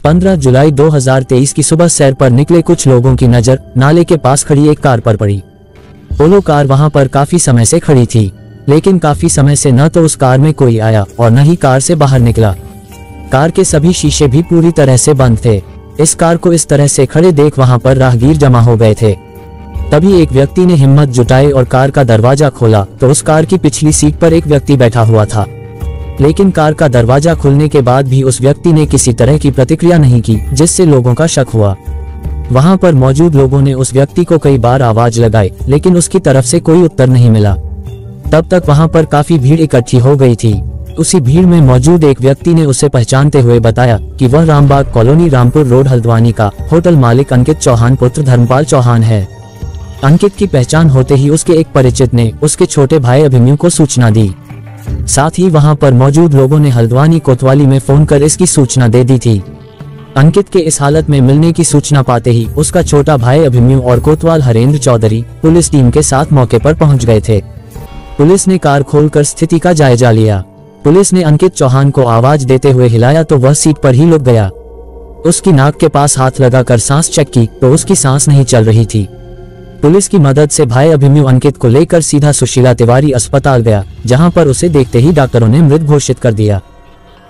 15 जुलाई 2023 की सुबह सैर पर निकले कुछ लोगों की नजर नाले के पास खड़ी एक कार पर पड़ी। पोलो कार वहां पर काफी समय से खड़ी थी, लेकिन काफी समय से न तो उस कार में कोई आया और न ही कार से बाहर निकला। कार के सभी शीशे भी पूरी तरह से बंद थे। इस कार को इस तरह से खड़े देख वहां पर राहगीर जमा हो गए थे। तभी एक व्यक्ति ने हिम्मत जुटाई और कार का दरवाजा खोला तो उस कार की पिछली सीट पर एक व्यक्ति बैठा हुआ था, लेकिन कार का दरवाजा खुलने के बाद भी उस व्यक्ति ने किसी तरह की प्रतिक्रिया नहीं की, जिससे लोगों का शक हुआ। वहां पर मौजूद लोगों ने उस व्यक्ति को कई बार आवाज लगाई, लेकिन उसकी तरफ से कोई उत्तर नहीं मिला। तब तक वहां पर काफी भीड़ इकट्ठी हो गई थी। उसी भीड़ में मौजूद एक व्यक्ति ने उसे पहचानते हुए बताया कि वह रामबाग कॉलोनी रामपुर रोड हल्द्वानी का होटल मालिक अंकित चौहान पुत्र धर्मपाल चौहान है। अंकित की पहचान होते ही उसके एक परिचित ने उसके छोटे भाई अभिमन्यु को सूचना दी। साथ ही वहां पर मौजूद लोगों ने हल्द्वानी कोतवाली में फोन कर इसकी सूचना दे दी थी। अंकित के इस हालत में मिलने की सूचना पाते ही उसका छोटा भाई अभिमन्यु और कोतवाल हरेंद्र चौधरी पुलिस टीम के साथ मौके पर पहुंच गए थे। पुलिस ने कार खोलकर स्थिति का जायजा लिया। पुलिस ने अंकित चौहान को आवाज देते हुए हिलाया तो वह सीट पर ही लुक गया। उसकी नाक के पास हाथ लगाकर सांस चेक की तो उसकी सांस नहीं चल रही थी। पुलिस की मदद से भाई अभिमन्यु अंकित को लेकर सीधा सुशीला तिवारी अस्पताल गया, जहां पर उसे देखते ही डॉक्टरों ने मृत घोषित कर दिया।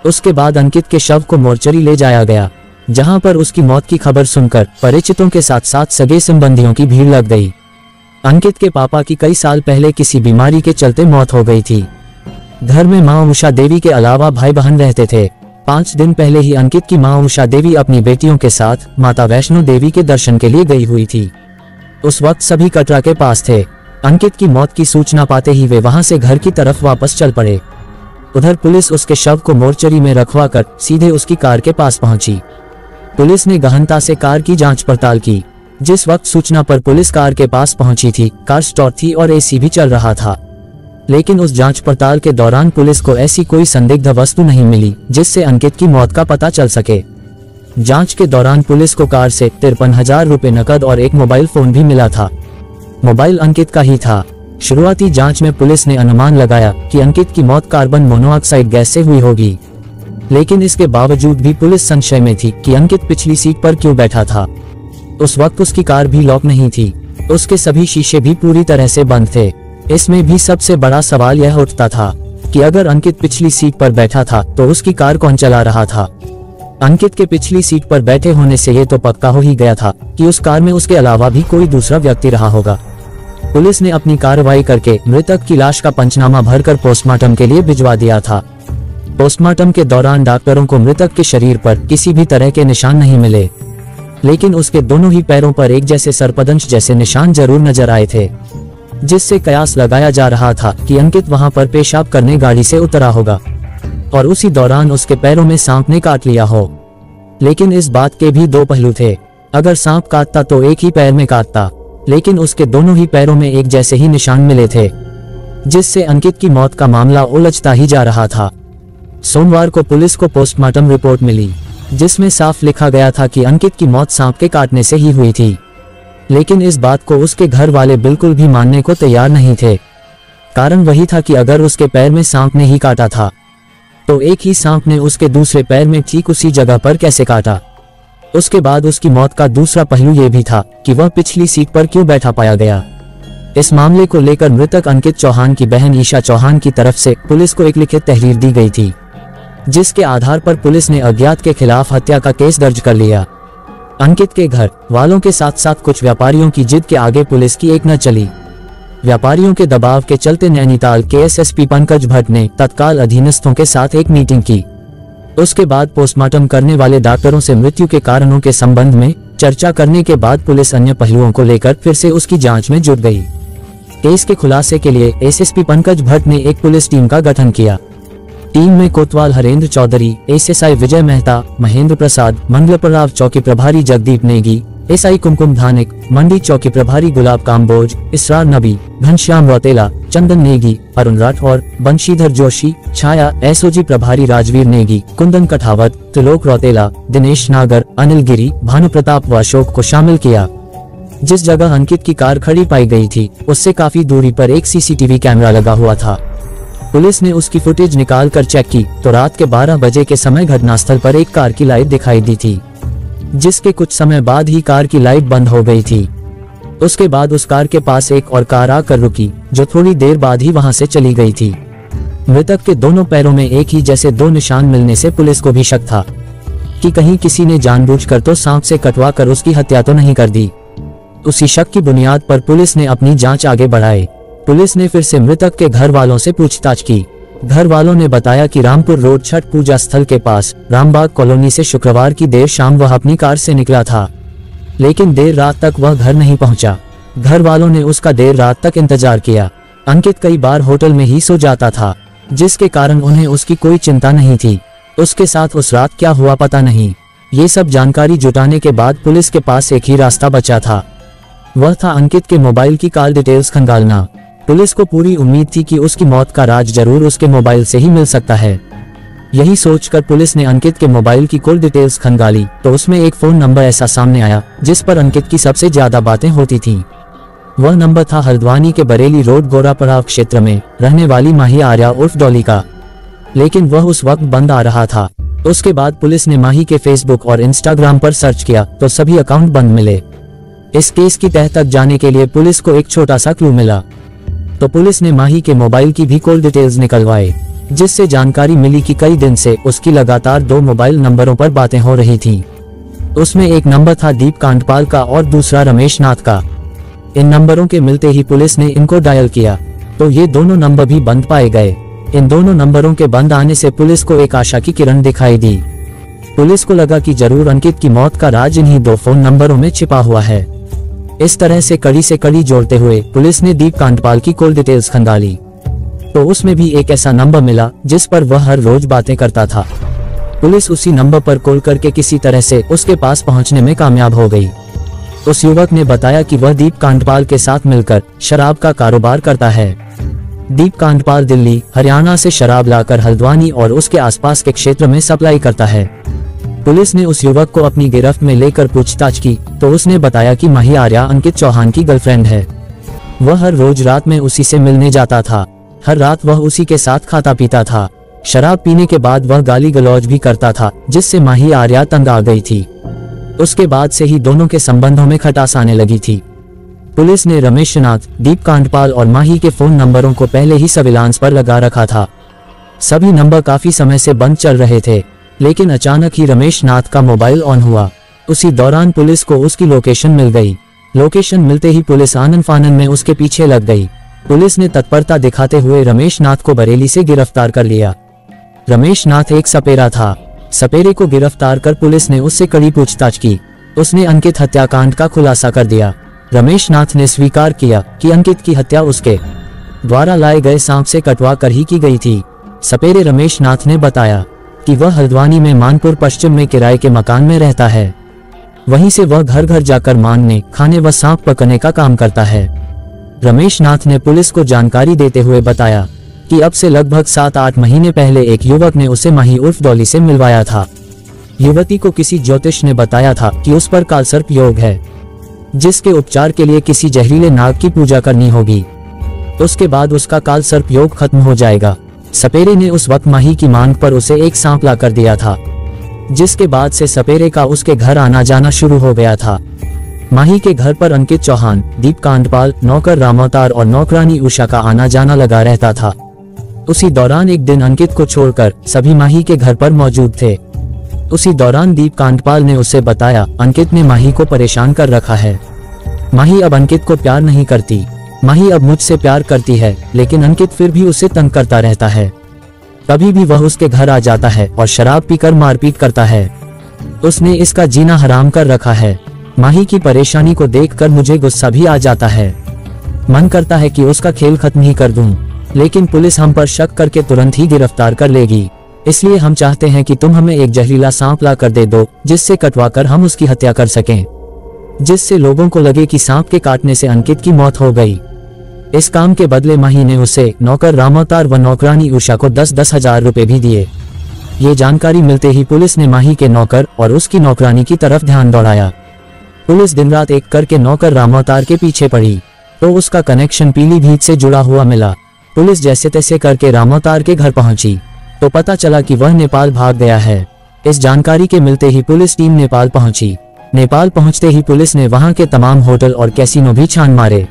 उसके बाद अंकित के शव को मोर्चरी ले जाया गया, जहां पर उसकी मौत की खबर सुनकर परिचितों के साथ साथ सगे संबंधियों की भीड़ लग गई। अंकित के पापा की कई साल पहले किसी बीमारी के चलते मौत हो गई थी। घर में मां उषा देवी के अलावा भाई बहन रहते थे। 5 दिन पहले ही अंकित की मां उषा देवी अपनी बेटियों के साथ माता वैष्णो देवी के दर्शन के लिए गई हुई थी। उस वक्त सभी कटरा के पास थे। अंकित की मौत की सूचना पाते ही वे वहां से घर की तरफ वापस चल पड़े। उधर पुलिस उसके शव को मोर्चरी में रखवाकर सीधे उसकी कार के पास पहुंची। पुलिस ने गहनता से कार की जांच पड़ताल की। जिस वक्त सूचना पर पुलिस कार के पास पहुंची थी, कार स्टार्ट थी और एसी भी चल रहा था, लेकिन उस जांच पड़ताल के दौरान पुलिस को ऐसी कोई संदिग्ध वस्तु नहीं मिली जिससे अंकित की मौत का पता चल सके। जांच के दौरान पुलिस को कार से 53,000 रुपए नकद और एक मोबाइल फोन भी मिला था। मोबाइल अंकित का ही था। शुरुआती जांच में पुलिस ने अनुमान लगाया कि अंकित की मौत कार्बन मोनोऑक्साइड गैस से हुई होगी, लेकिन इसके बावजूद भी पुलिस संशय में थी कि अंकित पिछली सीट पर क्यों बैठा था। उस वक्त उसकी कार भी लॉक नहीं थी, उसके सभी शीशे भी पूरी तरह से बंद थे। इसमें भी सबसे बड़ा सवाल यह उठता था कि अगर अंकित पिछली सीट पर बैठा था तो उसकी कार कौन चला रहा था। अंकित के पिछली सीट पर बैठे होने से ये तो पक्का हो ही गया था कि उस कार में उसके अलावा भी कोई दूसरा व्यक्ति रहा होगा। पुलिस ने अपनी कार्रवाई करके मृतक की लाश का पंचनामा भरकर पोस्टमार्टम के लिए भिजवा दिया था। पोस्टमार्टम के दौरान डॉक्टरों को मृतक के शरीर पर किसी भी तरह के निशान नहीं मिले, लेकिन उसके दोनों ही पैरों पर एक जैसे सर्पदंश जैसे निशान जरूर नजर आए थे, जिससे कयास लगाया जा रहा था कि अंकित वहां पर पेशाब करने गाड़ी से उतरा होगा और उसी दौरान उसके पैरों में सांप ने काट लिया हो। लेकिन इस बात के भी दो पहलू थे। अगर सांप काटता तो एक ही पैर में काटता, लेकिन उसके दोनों ही पैरों में एक जैसे ही निशान मिले थे, जिससे अंकित की मौत का मामला उलझता ही जा रहा था। सोमवार को पुलिस को पोस्टमार्टम रिपोर्ट मिली, जिसमें साफ लिखा गया था कि अंकित की मौत सांप के काटने से ही हुई थी, लेकिन इस बात को उसके घर वाले बिल्कुल भी मानने को तैयार नहीं थे। कारण वही था कि अगर उसके पैर में सांप ने ही काटा था तो एक ही सांप ने उसके दूसरे पैर में ठीक उसी जगह पर कैसे काटा। उसके बाद उसकी मौत का दूसरा पहलू यह भी था कि वह पिछली सीट पर क्यों बैठा पाया गया। इस मामले को लेकर मृतक अंकित चौहान की बहन ईशा चौहान की तरफ से पुलिस को एक लिखित तहरीर दी गई थी, जिसके आधार पर पुलिस ने अज्ञात के खिलाफ हत्या का केस दर्ज कर लिया। अंकित के घर वालों के साथ साथ कुछ व्यापारियों की जिद के आगे पुलिस की एक न चली। व्यापारियों के दबाव के चलते नैनीताल के एसएसपी पंकज भट्ट ने तत्काल अधीनस्थों के साथ एक मीटिंग की। उसके बाद पोस्टमार्टम करने वाले डॉक्टरों से मृत्यु के कारणों के संबंध में चर्चा करने के बाद पुलिस अन्य पहलुओं को लेकर फिर से उसकी जांच में जुट गई। केस के खुलासे के लिए एसएसपी पंकज भट्ट ने एक पुलिस टीम का गठन किया। टीम में कोतवाल हरेंद्र चौधरी, एएसआई विजय मेहता, महेंद्र प्रसाद, मंगलपराव चौकी प्रभारी जगदीप नेगी, एसआई कुमकुम धानिक, मंडी चौकी प्रभारी गुलाब काम्बोज, इसरार नबी, घनश्याम रौतेला, चंदन नेगी, अरुण राठौर, बंशीधर जोशी, छाया, एसओजी प्रभारी राजवीर नेगी, कुंदन कठावत, त्रिलोक रौतेला, दिनेश नागर, अनिल गिरी, भानु प्रताप व अशोक को शामिल किया। जिस जगह अंकित की कार खड़ी पाई गई थी उससे काफी दूरी पर एक सीसीटीवी कैमरा लगा हुआ था। पुलिस ने उसकी फुटेज निकाल कर चेक की तो रात के 12 बजे के समय घटनास्थल पर एक कार की लाइट दिखाई दी थी, जिसके कुछ समय बाद ही कार की लाइट बंद हो गई थी। उसके बाद उस कार के पास एक और कार आकर रुकी, जो थोड़ी देर बाद ही वहां से चली गई थी। मृतक के दोनों पैरों में एक ही जैसे 2 निशान मिलने से पुलिस को भी शक था कि कहीं किसी ने जानबूझकर तो सांप से कटवा कर उसकी हत्या तो नहीं कर दी। उसी शक की बुनियाद पर पुलिस ने अपनी जांच आगे बढ़ाई। पुलिस ने फिर से मृतक के घर वालों से पूछताछ की। घर वालों ने बताया कि रामपुर रोड छठ पूजा स्थल के पास रामबाग कॉलोनी से शुक्रवार की देर शाम वह अपनी कार से निकला था, लेकिन देर रात तक वह घर नहीं पहुंचा। घर वालों ने उसका देर रात तक इंतजार किया। अंकित कई बार होटल में ही सो जाता था, जिसके कारण उन्हें उसकी कोई चिंता नहीं थी। उसके साथ उस रात क्या हुआ पता नहीं। ये सब जानकारी जुटाने के बाद पुलिस के पास एक ही रास्ता बचा था, वह था अंकित के मोबाइल की कॉल डिटेल्स खंगालना। पुलिस को पूरी उम्मीद थी कि उसकी मौत का राज जरूर उसके मोबाइल से ही मिल सकता है। यही सोचकर पुलिस ने अंकित के मोबाइल की कॉल डिटेल्स खंगाली तो उसमें एक फोन नंबर ऐसा सामने आया जिस पर अंकित की सबसे ज्यादा बातें होती थीं। वह नंबर था हल्द्वानी के बरेली रोड गोरापड़ाव क्षेत्र में रहने वाली माही आर्या उर्फ डॉली का, लेकिन वह उस वक्त बंद आ रहा था। उसके बाद पुलिस ने माही के फेसबुक और इंस्टाग्राम पर सर्च किया तो सभी अकाउंट बंद मिले। इस केस की तह तक जाने के लिए पुलिस को एक छोटा सा क्लू मिला, तो पुलिस ने माही के मोबाइल की भी कॉल डिटेल्स निकलवाए, जिससे जानकारी मिली कि कई दिन से उसकी लगातार 2 मोबाइल नंबरों पर बातें हो रही थीं। उसमें एक नंबर था दीप कांडपाल का और दूसरा रमेश नाथ का। इन नंबरों के मिलते ही पुलिस ने इनको डायल किया तो ये दोनों नंबर भी बंद पाए गए। इन दोनों नंबरों के बंद आने से पुलिस को एक आशा की किरण दिखाई दी। पुलिस को लगा कि जरूर अंकित की मौत का राज इन्हीं 2 फोन नंबरों में छिपा हुआ है। इस तरह से कड़ी जोड़ते हुए पुलिस ने दीप कांडपाल की कॉल डिटेल्स खंगाली तो उसमें भी एक ऐसा नंबर मिला जिस पर वह हर रोज बातें करता था। पुलिस उसी नंबर पर कॉल करके किसी तरह से उसके पास पहुंचने में कामयाब हो गई। उस युवक ने बताया कि वह दीप कांडपाल के साथ मिलकर शराब का कारोबार करता है। दीप कांडपाल दिल्ली, हरियाणा से शराब लाकर हल्द्वानी और उसके आसपास के क्षेत्र में सप्लाई करता है। पुलिस ने उस युवक को अपनी गिरफ्त में लेकर पूछताछ की तो उसने बताया कि माही आर्या अंकित चौहान की गर्लफ्रेंड है। वह हर रोज रात में उसी से मिलने जाता था। हर रात वह उसी के साथ खाता पीता था। शराब पीने के बाद वह गाली गलौज भी करता था, जिससे माही आर्या तंग आ गई थी। उसके बाद से ही दोनों के संबंधों में खटास आने लगी थी। पुलिस ने रमेश नाथ, दीप कांडपाल और माही के फोन नंबरों को पहले ही सर्विलांस पर लगा रखा था। सभी नंबर काफी समय से बंद चल रहे थे, लेकिन अचानक ही रमेश नाथ का मोबाइल ऑन हुआ। उसी दौरान पुलिस को उसकी लोकेशन मिल गई। लोकेशन मिलते ही पुलिस आनन फानन में उसके पीछे लग गई। पुलिस ने तत्परता दिखाते हुए रमेश नाथ को बरेली से गिरफ्तार कर लिया। रमेश नाथ एक सपेरा था। सपेरे को गिरफ्तार कर पुलिस ने उससे कड़ी पूछताछ की। उसने अंकित हत्याकांड का खुलासा कर दिया। रमेश नाथ ने स्वीकार किया कि अंकित की हत्या उसके द्वारा लाए गए सांप से कटवा कर ही की गई थी। सपेरे रमेश नाथ ने बताया कि वह हल्द्वानी में मानपुर पश्चिम में किराए के मकान में रहता है। वहीं से वह घर घर जाकर मारने, खाने व सांप पकड़ने का काम करता है। रमेश नाथ ने पुलिस को जानकारी देते हुए बताया कि अब से लगभग 7-8 महीने पहले एक युवक ने उसे माही उर्फ डॉली से मिलवाया था। युवती को किसी ज्योतिष ने बताया था कि उस पर कालसर्प योग है, जिसके उपचार के लिए किसी जहरीले नाग की पूजा करनी होगी। उसके बाद उसका कालसर्प योग खत्म हो जाएगा। सपेरे ने उस वक्त माही की मांग पर उसे एक सांप ला कर दिया था, जिसके बाद से सपेरे का उसके घर आना जाना शुरू हो गया था। माही के घर पर अंकित चौहान, दीप कांडपाल, नौकर रामावतार और नौकरानी उषा का आना जाना लगा रहता था। उसी दौरान एक दिन अंकित को छोड़कर सभी माही के घर पर मौजूद थे। उसी दौरान दीप कांडपाल ने उसे बताया, अंकित ने माही को परेशान कर रखा है। माही अब अंकित को प्यार नहीं करती। माही अब मुझसे प्यार करती है, लेकिन अंकित फिर भी उसे तंग करता रहता है। कभी भी वह उसके घर आ जाता है और शराब पीकर मारपीट करता है। उसने इसका जीना हराम कर रखा है। माही की परेशानी को देखकर मुझे गुस्सा भी आ जाता है। मन करता है कि उसका खेल खत्म ही कर दूं, लेकिन पुलिस हम पर शक करके तुरंत ही गिरफ्तार कर लेगी। इसलिए हम चाहते हैं कि तुम हमें एक जहरीला सांप ला कर दे दो, जिससे कटवाकर हम उसकी हत्या कर सकें, जिससे लोगों को लगे कि सांप के काटने से अंकित की मौत हो गई। इस काम के बदले माही ने उसे, नौकर रामावतार व नौकरानी उषा को 10-10 हजार रुपए भी दिए। ये जानकारी मिलते ही पुलिस ने माही के नौकर और उसकी नौकरानी की तरफ ध्यान दौड़ाया। पुलिस दिन रात एक करके नौकर रामावतार के पीछे पड़ी तो उसका कनेक्शन पीलीभीत से जुड़ा हुआ मिला। पुलिस जैसे तैसे करके रामावतार के घर पहुंची तो पता चला कि वह नेपाल भाग गया है। इस जानकारी के मिलते ही पुलिस टीम नेपाल पहुंची। नेपाल पहुंचते ही पुलिस ने वहां के तमाम होटल और कैसीनो भी छान मारे,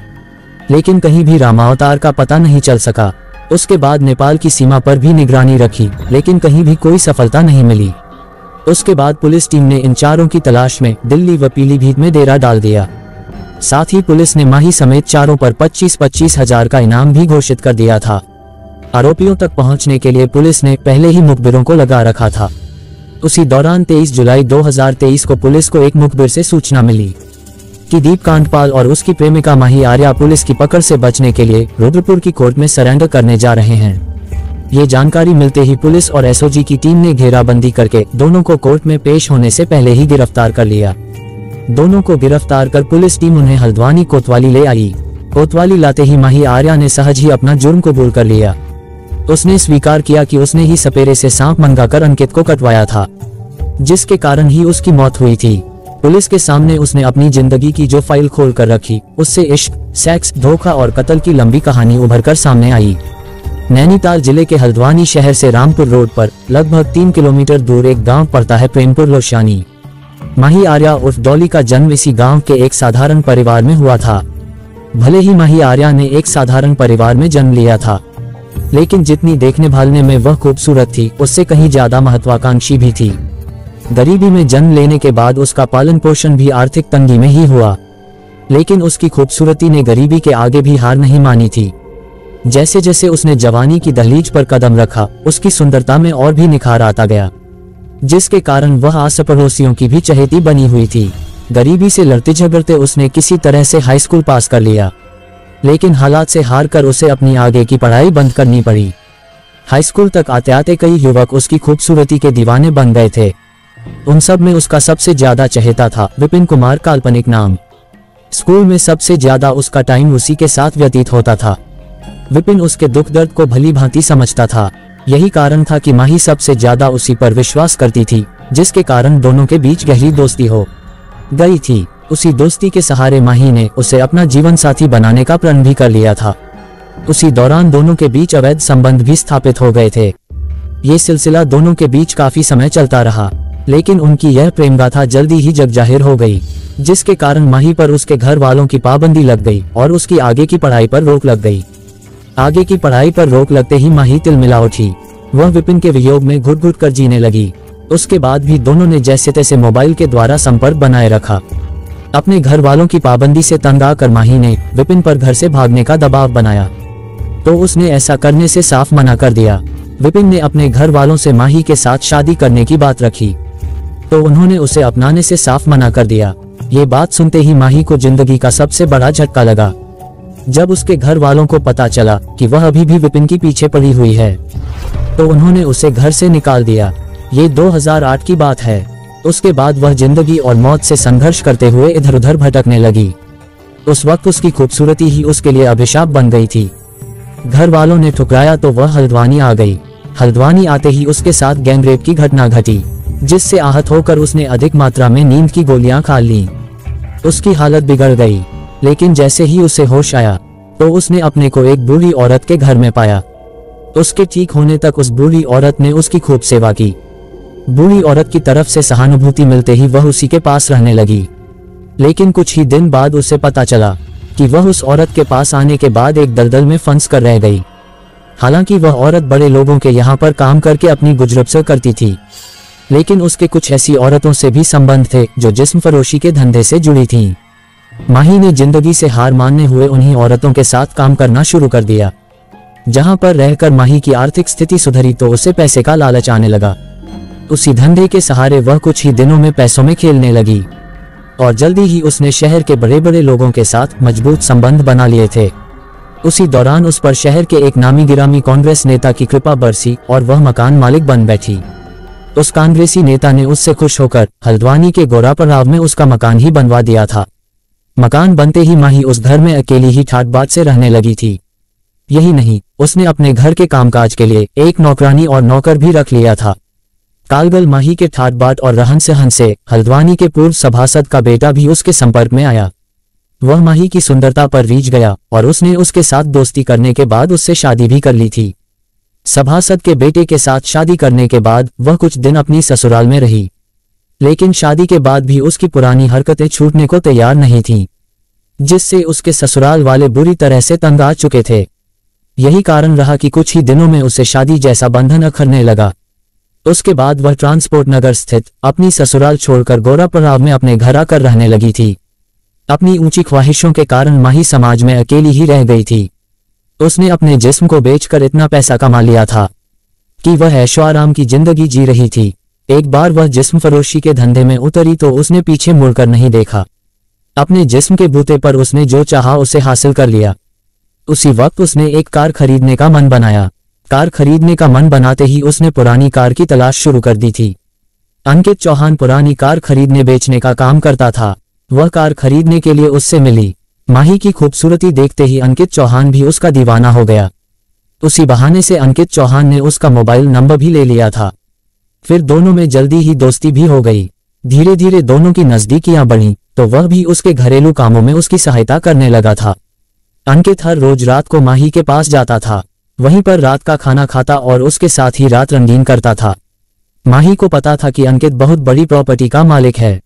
लेकिन कहीं भी रामावतार का पता नहीं चल सका। उसके बाद नेपाल की सीमा पर भी निगरानी रखी, लेकिन कहीं भी कोई सफलता नहीं मिली। उसके बाद पुलिस टीम ने इन चारों की तलाश में दिल्ली व पीलीभीत में डेरा डाल दिया। साथ ही पुलिस ने माही समेत चारों पर 25-25 हजार का इनाम भी घोषित कर दिया था। आरोपियों तक पहुंचने के लिए पुलिस ने पहले ही मुखबिरों को लगा रखा था। उसी दौरान 23 जुलाई 2023 को पुलिस को एक मुखबिर से सूचना मिली कि दीप कांडपाल और उसकी प्रेमिका माही आर्या पुलिस की पकड़ से बचने के लिए रुद्रपुर की कोर्ट में सरेंडर करने जा रहे हैं। ये जानकारी मिलते ही पुलिस और एसओजी की टीम ने घेराबंदी करके दोनों को कोर्ट में पेश होने से पहले ही गिरफ्तार कर लिया। दोनों को गिरफ्तार कर पुलिस टीम उन्हें हल्द्वानी कोतवाली ले आई। कोतवाली लाते ही माही आर्या ने सहज ही अपना जुर्म कबूल कर लिया। उसने स्वीकार किया कि उसने ही सपेरे से सांप मंगाकर अंकित को कटवाया था, जिसके कारण ही उसकी मौत हुई थी। पुलिस के सामने उसने अपनी जिंदगी की जो फाइल खोल कर रखी, उससे इश्क, सेक्स, धोखा और कत्ल की लंबी कहानी उभर कर सामने आई। नैनीताल जिले के हल्द्वानी शहर से रामपुर रोड पर लगभग 3 किलोमीटर दूर एक गांव पड़ता है प्रेमपुर लोशानी। माही आर्या उर्फ डॉली का जन्म इसी गांव के एक साधारण परिवार में हुआ था। भले ही माही आर्या ने एक साधारण परिवार में जन्म लिया था, लेकिन जितनी देखने भालने में वह खूबसूरत थी, उससे कहीं ज्यादा महत्वाकांक्षी भी थी। गरीबी में जन्म लेने के बाद उसका पालन पोषण भी आर्थिक तंगी में ही हुआ, लेकिन उसकी खूबसूरती ने गरीबी के आगे भी हार नहीं मानी थी। जैसे जैसे उसने जवानी की दहलीज पर कदम रखा, उसकी सुंदरता में और भी निखार आता गया, जिसके कारण वह आस पड़ोसियों की भी चहेती बनी हुई थी। गरीबी से लड़ते झगड़ते उसने किसी तरह से हाई स्कूल पास कर लिया, लेकिन हालात से हार कर उसे अपनी आगे की पढ़ाई बंद करनी पड़ी। हाई स्कूल तक आते आते कई युवक उसकी खूबसूरती के दीवाने बन गए थे। उन सब में उसका सबसे ज्यादा चहेता था विपिन कुमार, काल्पनिक नाम। स्कूल में सबसे ज्यादा उसका टाइम उसी के साथ व्यतीत होता था। विपिन उसके दुख दर्द को भली भांति समझता था। यही कारण था कि माही सबसे ज्यादा उसी पर विश्वास करती थी, जिसके कारण दोनों के बीच गहरी दोस्ती हो गई थी। उसी दोस्ती के सहारे माही ने उसे अपना जीवन साथी बनाने का प्रण भी कर लिया था। उसी दौरान दोनों के बीच अवैध संबंध भी स्थापित हो गए थे। ये सिलसिला दोनों के बीच काफी समय चलता रहा, लेकिन उनकी यह प्रेम गाथा जल्दी ही जग जाहिर हो गई, जिसके कारण माही पर उसके घर वालों की पाबंदी लग गई और उसकी आगे की पढ़ाई पर रोक लग गई। आगे की पढ़ाई पर रोक लगते ही माही तिलमिला उठी। वह विपिन के वियोग में घुट घुट कर जीने लगी। उसके बाद भी दोनों ने जैसे तैसे मोबाइल के द्वारा संपर्क बनाए रखा। अपने घर वालों की पाबंदी से तंग आकर माही ने विपिन पर घर से भागने का दबाव बनाया, तो उसने ऐसा करने से साफ मना कर दिया। विपिन ने अपने घर वालों से माही के साथ शादी करने की बात रखी, तो उन्होंने उसे अपनाने से साफ मना कर दिया। ये बात सुनते ही माही को जिंदगी का सबसे बड़ा झटका लगा। जब उसके घर वालों को पता चला कि वह अभी भी विपिन की पीछे पड़ी हुई है, तो उन्होंने उसे घर से निकाल दिया। ये 2008 की बात है। उसके बाद वह जिंदगी और मौत से संघर्ष करते हुए इधर उधर भटकने लगी। उस वक्त उसकी खूबसूरती ही उसके लिए अभिशाप बन गई थी। घर वालों ने ठुकराया तो वह हल्द्वानी आ गई। हल्द्वानी आते ही उसके साथ गैंगरेप की घटना घटी, जिससे आहत होकर उसने अधिक मात्रा में नींद की गोलियां खा लीं। उसकी हालत बिगड़ गई, लेकिन जैसे ही उसे होश आया तो उसने अपने को एक बूढ़ी औरत के घर में पाया। उसके ठीक होने तक उस बूढ़ी औरत ने उसकी खूब सेवा की। बूढ़ी औरत की तरफ से सहानुभूति मिलते ही वह उसी के पास रहने लगी, लेकिन कुछ ही दिन बाद उसे पता चला कि वह उस औरत के पास आने के बाद एक दलदल में फंस कर रह गई। हालांकि वह औरत बड़े लोगों के यहाँ पर काम करके अपनी गुजर करती थी, लेकिन उसके कुछ ऐसी औरतों से भी संबंध थे जो जिस्म फरोशी के धंधे से जुड़ी थीं। माही ने जिंदगी से हार मानने हुए उन्हीं औरतों के साथ काम करना शुरू कर दिया। जहां पर रहकर माही की आर्थिक स्थिति सुधरी तो उसे पैसे का लालच आने लगा। उसी धंधे के सहारे वह कुछ ही दिनों में पैसों में खेलने लगी और जल्दी ही उसने शहर के बड़े बड़े लोगों के साथ मजबूत संबंध बना लिए थे। उसी दौरान उस पर शहर के एक नामी गिरामी कांग्रेस नेता की कृपा बरसी और वह मकान मालिक बन बैठी। उस कांग्रेसी नेता ने उससे खुश होकर हल्द्वानी के गोरापराव में उसका मकान ही बनवा दिया था। मकान बनते ही माही उस घर में अकेली ही ठाट बाट से रहने लगी थी। यही नहीं, उसने अपने घर के कामकाज के लिए एक नौकरानी और नौकर भी रख लिया था। कालगल माही के ठाट बाट और रहन सहन से हल्द्वानी के पूर्व सभासद का बेटा भी उसके संपर्क में आया। वह माही की सुंदरता पर रीझ गया और उसने उसके साथ दोस्ती करने के बाद उससे शादी भी कर ली थी। सभासद के बेटे के साथ शादी करने के बाद वह कुछ दिन अपनी ससुराल में रही, लेकिन शादी के बाद भी उसकी पुरानी हरकतें छूटने को तैयार नहीं थीं, जिससे उसके ससुराल वाले बुरी तरह से तंग आ चुके थे। यही कारण रहा कि कुछ ही दिनों में उसे शादी जैसा बंधन अखरने लगा। उसके बाद वह ट्रांसपोर्ट नगर स्थित अपनी ससुराल छोड़कर गोरापराव में अपने घर आकर रहने लगी थी। अपनी ऊंची ख्वाहिशों के कारण माही समाज में अकेली ही रह गई थी। उसने अपने जिस्म को बेचकर इतना पैसा कमा लिया था कि वह ऐशो आराम की जिंदगी जी रही थी। एक बार वह जिस्म फरोशी के धंधे में उतरी तो उसने पीछे मुड़कर नहीं देखा। अपने जिस्म के बूते पर उसने जो चाहा उसे हासिल कर लिया। उसी वक्त उसने एक कार खरीदने का मन बनाया। कार खरीदने का मन बनाते ही उसने पुरानी कार की तलाश शुरू कर दी थी। अंकित चौहान पुरानी कार खरीदने बेचने का काम करता था। वह कार खरीदने के लिए उससे मिली। माही की खूबसूरती देखते ही अंकित चौहान भी उसका दीवाना हो गया। उसी बहाने से अंकित चौहान ने उसका मोबाइल नंबर भी ले लिया था। फिर दोनों में जल्दी ही दोस्ती भी हो गई। धीरे धीरे दोनों की नजदीकियां बढ़ीं तो वह भी उसके घरेलू कामों में उसकी सहायता करने लगा था। अंकित हर रोज रात को माही के पास जाता था, वहीं पर रात का खाना खाता और उसके साथ ही रात रंगीन करता था। माही को पता था कि अंकित बहुत बड़ी प्रॉपर्टी का मालिक है,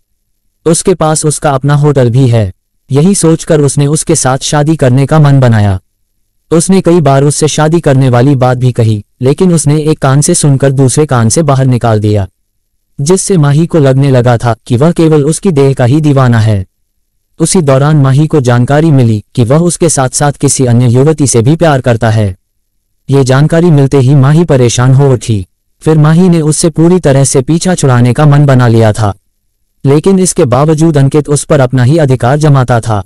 उसके पास उसका अपना होटल भी है। यही सोचकर उसने उसके साथ शादी करने का मन बनाया। उसने कई बार उससे शादी करने वाली बात भी कही, लेकिन उसने एक कान से सुनकर दूसरे कान से बाहर निकाल दिया, जिससे माही को लगने लगा था कि वह केवल उसकी देह का ही दीवाना है। उसी दौरान माही को जानकारी मिली कि वह उसके साथ साथ किसी अन्य युवती से भी प्यार करता है। ये जानकारी मिलते ही माही परेशान हो उठी। फिर माही ने उससे पूरी तरह से पीछा छुड़ाने का मन बना लिया था, लेकिन इसके बावजूद अंकित उस पर अपना ही अधिकार जमाता था।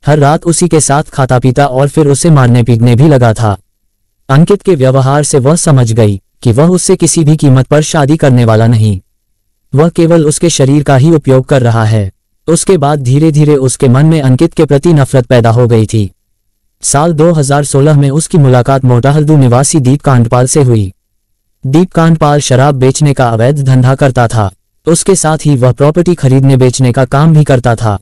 हर रात उसी के साथ खाता पीता और फिर उसे मारने पीटने भी लगा था। अंकित के व्यवहार से वह समझ गई कि वह उससे किसी भी कीमत पर शादी करने वाला नहीं, वह केवल उसके शरीर का ही उपयोग कर रहा है। उसके बाद धीरे धीरे उसके मन में अंकित के प्रति नफरत पैदा हो गई थी। साल 2016 में उसकी मुलाकात मोटाहल्दू निवासी दीप कांडपाल से हुई। दीप कांडपाल शराब बेचने का अवैध धंधा करता था। उसके साथ ही वह प्रॉपर्टी खरीदने बेचने का काम भी करता था।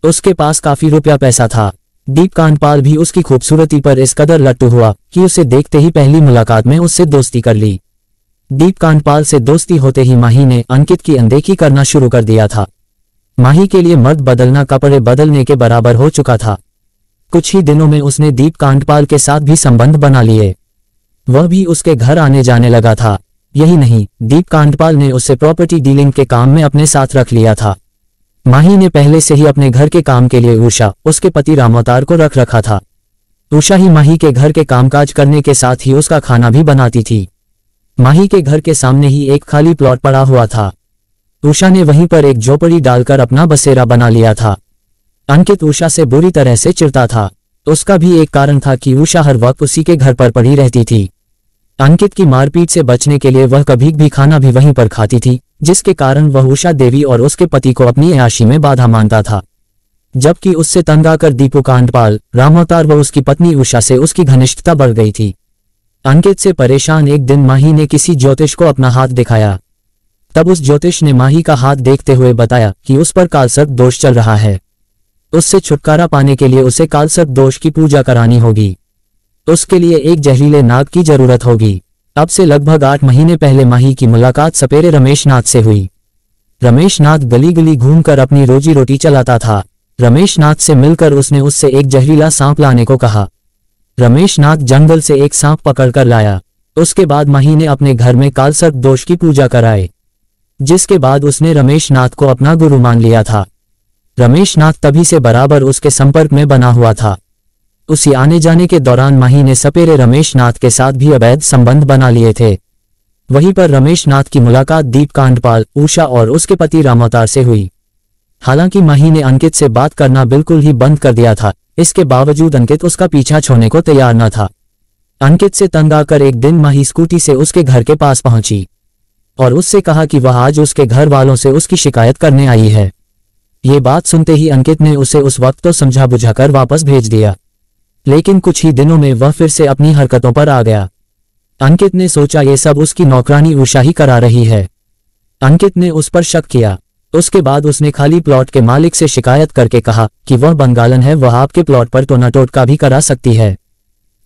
उसके पास काफी रुपया पैसा था। दीप कांडपाल भी उसकी खूबसूरती पर इस कदर लट्टू हुआ कि उसे देखते ही पहली मुलाकात में उससे दोस्ती कर ली। दीप कांडपाल से दोस्ती होते ही माही ने अंकित की अनदेखी करना शुरू कर दिया था। माही के लिए मर्द बदलना कपड़े बदलने के बराबर हो चुका था। कुछ ही दिनों में उसने दीप कांडपाल के साथ भी संबंध बना लिए। वह भी उसके घर आने जाने लगा था। यही नहीं, दीप कांडपाल ने उसे प्रॉपर्टी डीलिंग के काम में अपने साथ रख लिया था। माही ने पहले से ही अपने घर के काम के लिए उषा, उसके पति रामअवतार को रख रखा था। उषा ही माही के घर के कामकाज करने के साथ ही उसका खाना भी बनाती थी। माही के घर के सामने ही एक खाली प्लॉट पड़ा हुआ था। उषा ने वहीं पर एक झोपड़ी डालकर अपना बसेरा बना लिया था। अंकित उषा से बुरी तरह से चिढ़ता था। उसका भी एक कारण था कि उषा हर वक्त उसी के घर पर पड़ी रहती थी। अंकित की मारपीट से बचने के लिए वह कभी भी खाना भी वहीं पर खाती थी, जिसके कारण वह उषा देवी और उसके पति को अपनी अय्याशी में बाधा मानता था। जबकि उससे तंग आकर दीपू कांडपाल, रामअवतार व उसकी पत्नी उषा से उसकी घनिष्ठता बढ़ गई थी। अंकित से परेशान एक दिन माही ने किसी ज्योतिष को अपना हाथ दिखाया। तब उस ज्योतिष ने माही का हाथ देखते हुए बताया कि उस पर कालसर्प दोष चल रहा है। उससे छुटकारा पाने के लिए उसे कालसर्प दोष की पूजा करानी होगी। उसके लिए एक जहरीले नाग की जरूरत होगी। अब से लगभग 8 महीने पहले माही की मुलाकात सपेरे रमेश नाथ से हुई। रमेश नाथ गली गली घूमकर अपनी रोजी रोटी चलाता था। रमेश नाथ से मिलकर उसने उससे एक जहरीला सांप लाने को कहा। रमेश नाथ जंगल से एक सांप पकड़कर लाया। उसके बाद माही ने अपने घर में कालसर्प दोष की पूजा कराई, जिसके बाद उसने रमेश नाथ को अपना गुरु मान लिया था। रमेश नाथ तभी से बराबर उसके संपर्क में बना हुआ था। उसी आने जाने के दौरान माही ने सपेरे रमेश नाथ के साथ भी अवैध संबंध बना लिए थे। वहीं पर रमेश नाथ की मुलाकात दीप कांडपाल, उषा और उसके पति रामअवतार से हुई। हालांकि माही ने अंकित से बात करना बिल्कुल ही बंद कर दिया था, इसके बावजूद अंकित उसका पीछा छोड़ने को तैयार न था। अंकित से तंग आकर एक दिन माही स्कूटी से उसके घर के पास पहुंची और उससे कहा कि वह आज उसके घर वालों से उसकी शिकायत करने आई है। ये बात सुनते ही अंकित ने उसे उस वक्त तो समझा बुझाकर वापस भेज दिया, लेकिन कुछ ही दिनों में वह फिर से अपनी हरकतों पर आ गया। अंकित ने सोचा ये सब उसकी नौकरानी उषा ही करा रही है। अंकित ने उस पर शक किया। उसके बाद उसने खाली प्लॉट के मालिक से शिकायत करके कहा कि वह बंगालन है, वह आपके प्लॉट पर टोना टोटका भी करा सकती है।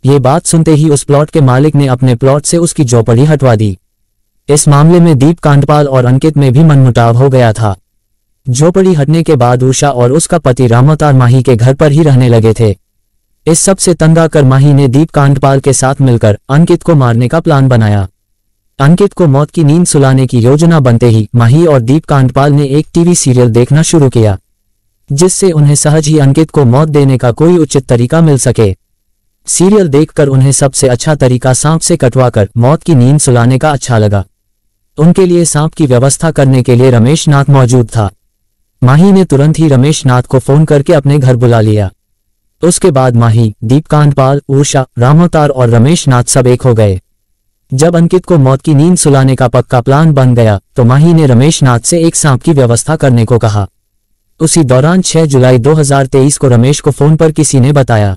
ये बात सुनते ही उस प्लॉट के मालिक ने अपने प्लॉट से उसकी झोपड़ी हटवा दी। इस मामले में दीप कांडपाल और अंकित में भी मनमुटाव हो गया था। झोपड़ी हटने के बाद उषा और उसका पति रामवतार माही के घर पर ही रहने लगे थे। इस सब से तंग आकर माही ने दीप कांडपाल के साथ मिलकर अंकित को मारने का प्लान बनाया। अंकित को मौत की नींद सुलाने की योजना बनते ही माही और दीप कांडपाल ने एक टीवी सीरियल देखना शुरू किया, जिससे उन्हें सहज ही अंकित को मौत देने का कोई उचित तरीका मिल सके। सीरियल देखकर उन्हें सबसे अच्छा तरीका सांप से कटवाकर मौत की नींद सुलाने का अच्छा लगा। उनके लिए सांप की व्यवस्था करने के लिए रमेश नाथ मौजूद था। माही ने तुरंत ही रमेश नाथ को फोन करके अपने घर बुला लिया। उसके बाद माही, दीप कांडपाल, उषा, रामवतार और रमेश नाथ सब एक हो गए। जब अंकित को मौत की नींद सुलाने का पक्का प्लान बन गया तो माही ने रमेश नाथ से एक सांप की व्यवस्था करने को कहा। उसी दौरान 6 जुलाई 2023 को रमेश को फोन पर किसी ने बताया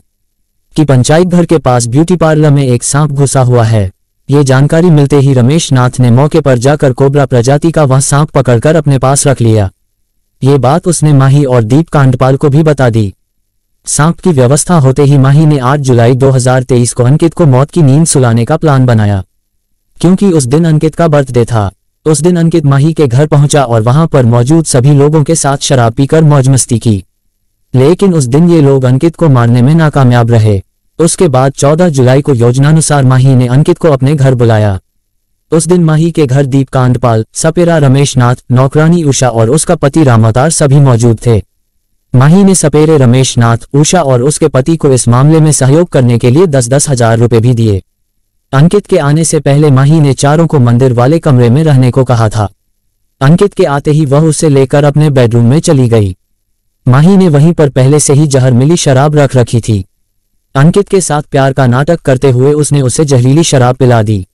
कि पंचायत घर के पास ब्यूटी पार्लर में एक सांप घुसा हुआ है। ये जानकारी मिलते ही रमेश नाथ ने मौके पर जाकर कोबरा प्रजाति का वह सांप पकड़कर अपने पास रख लिया। ये बात उसने माही और दीप कांडपाल को भी बता दी। सांप की व्यवस्था होते ही माही ने 8 जुलाई 2023 को अंकित को मौत की नींद सुलाने का प्लान बनाया। क्योंकि उस दिन अंकित का बर्थडे था, उस दिन अंकित माही के घर पहुंचा और वहां पर मौजूद सभी लोगों के साथ शराब पीकर मौज मस्ती की। लेकिन उस दिन ये लोग अंकित को मारने में नाकामयाब रहे। उसके बाद 14 जुलाई को योजनानुसार माही ने अंकित को अपने घर बुलाया। उस दिन माही के घर दीप कांडपाल, सपेरा रमेश नाथ, नौकरानी उषा और उसका पति रामवतार सभी मौजूद थे। माही ने सपेरे रमेश नाथ, उषा और उसके पति को इस मामले में सहयोग करने के लिए 10-10 हजार रुपए भी दिए। अंकित के आने से पहले माही ने चारों को मंदिर वाले कमरे में रहने को कहा था। अंकित के आते ही वह उसे लेकर अपने बेडरूम में चली गई। माही ने वहीं पर पहले से ही जहर मिली शराब रख रखी थी। अंकित के साथ प्यार का नाटक करते हुए उसने उसे जहरीली शराब पिला दी,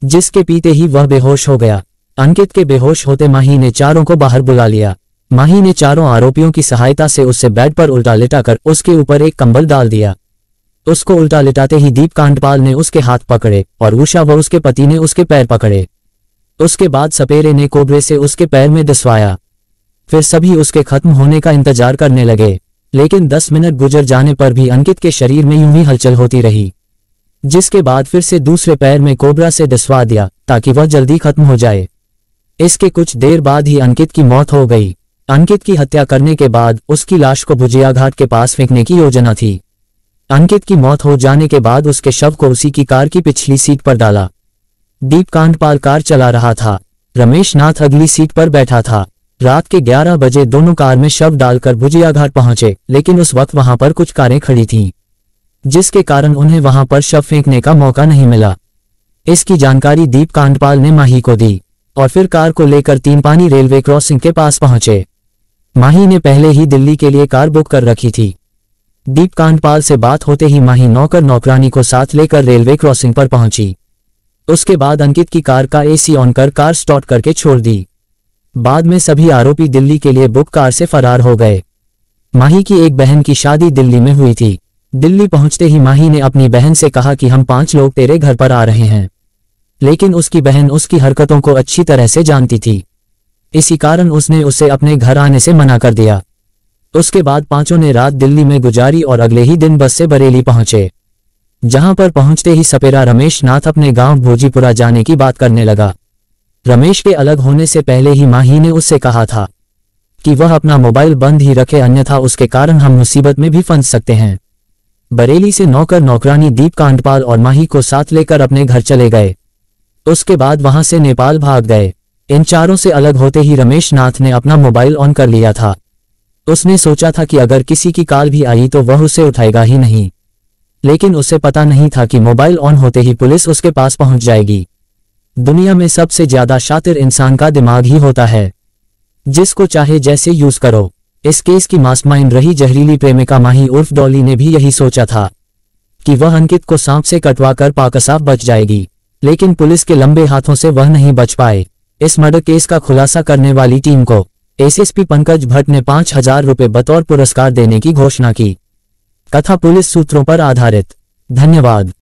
जिसके पीते ही वह बेहोश हो गया। अंकित के बेहोश होते माही ने चारों को बाहर बुला लिया। माही ने चारों आरोपियों की सहायता से उससे बेड पर उल्टा लिटाकर उसके ऊपर एक कंबल डाल दिया। उसको उल्टा लिटाते ही दीप कांडपाल ने उसके हाथ पकड़े और उषा व उसके पति ने उसके पैर पकड़े। उसके बाद सपेरे ने कोबरे से उसके पैर में दसवाया। फिर सभी उसके खत्म होने का इंतजार करने लगे, लेकिन 10 मिनट गुजर जाने पर भी अंकित के शरीर में यूं ही हलचल होती रही, जिसके बाद फिर से दूसरे पैर में कोबरा से दसवा दिया ताकि वह जल्दी खत्म हो जाए। इसके कुछ देर बाद ही अंकित की मौत हो गई। अंकित की हत्या करने के बाद उसकी लाश को भुजिया घाट के पास फेंकने की योजना थी। अंकित की मौत हो जाने के बाद उसके शव को उसी की कार की पिछली सीट पर डाला। दीप कांडपाल कार चला रहा था, रमेश नाथ अगली सीट पर बैठा था। रात के 11 बजे दोनों कार में शव डालकर भुजिया घाट पहुंचे, लेकिन उस वक्त वहां पर कुछ कारें खड़ी थीं, जिसके कारण उन्हें वहां पर शव फेंकने का मौका नहीं मिला। इसकी जानकारी दीप कांडपाल ने माही को दी और फिर कार को लेकर तीन पानी रेलवे क्रॉसिंग के पास पहुंचे। माही ने पहले ही दिल्ली के लिए कार बुक कर रखी थी। दीप कांडपाल से बात होते ही माही नौकरानी को साथ लेकर रेलवे क्रॉसिंग पर पहुंची। उसके बाद अंकित की कार का एसी ऑन कर कार स्टार्ट करके छोड़ दी। बाद में सभी आरोपी दिल्ली के लिए बुक कार से फरार हो गए। माही की एक बहन की शादी दिल्ली में हुई थी। दिल्ली पहुंचते ही माही ने अपनी बहन से कहा कि हम 5 लोग तेरे घर पर आ रहे हैं, लेकिन उसकी बहन उसकी हरकतों को अच्छी तरह से जानती थी। इसी कारण उसने उसे अपने घर आने से मना कर दिया। उसके बाद पांचों ने रात दिल्ली में गुजारी और अगले ही दिन बस से बरेली पहुंचे, जहां पर पहुंचते ही सपेरा रमेश नाथ अपने गांव भोजीपुरा जाने की बात करने लगा। रमेश के अलग होने से पहले ही माही ने उससे कहा था कि वह अपना मोबाइल बंद ही रखे, अन्यथा उसके कारण हम मुसीबत में भी फंस सकते हैं। बरेली से नौकरानी दीप कांडपाल और माही को साथ लेकर अपने घर चले गए। उसके बाद वहां से नेपाल भाग गए। इन चारों से अलग होते ही रमेश नाथ ने अपना मोबाइल ऑन कर लिया था। उसने सोचा था कि अगर किसी की कॉल भी आई तो वह उसे उठाएगा ही नहीं, लेकिन उसे पता नहीं था कि मोबाइल ऑन होते ही पुलिस उसके पास पहुंच जाएगी। दुनिया में सबसे ज्यादा शातिर इंसान का दिमाग ही होता है, जिसको चाहे जैसे यूज करो। इस केस की मास्टमाइंड रही जहरीली प्रेमिका माही उर्फ डॉली ने भी यही सोचा था कि वह अंकित को सांप से कटवाकर पाकसाफ बच जाएगी, लेकिन पुलिस के लंबे हाथों से वह नहीं बच पाए। इस मर्डर केस का खुलासा करने वाली टीम को एसएसपी पंकज भट्ट ने 5000 रुपए बतौर पुरस्कार देने की घोषणा की। कथा पुलिस सूत्रों पर आधारित। धन्यवाद।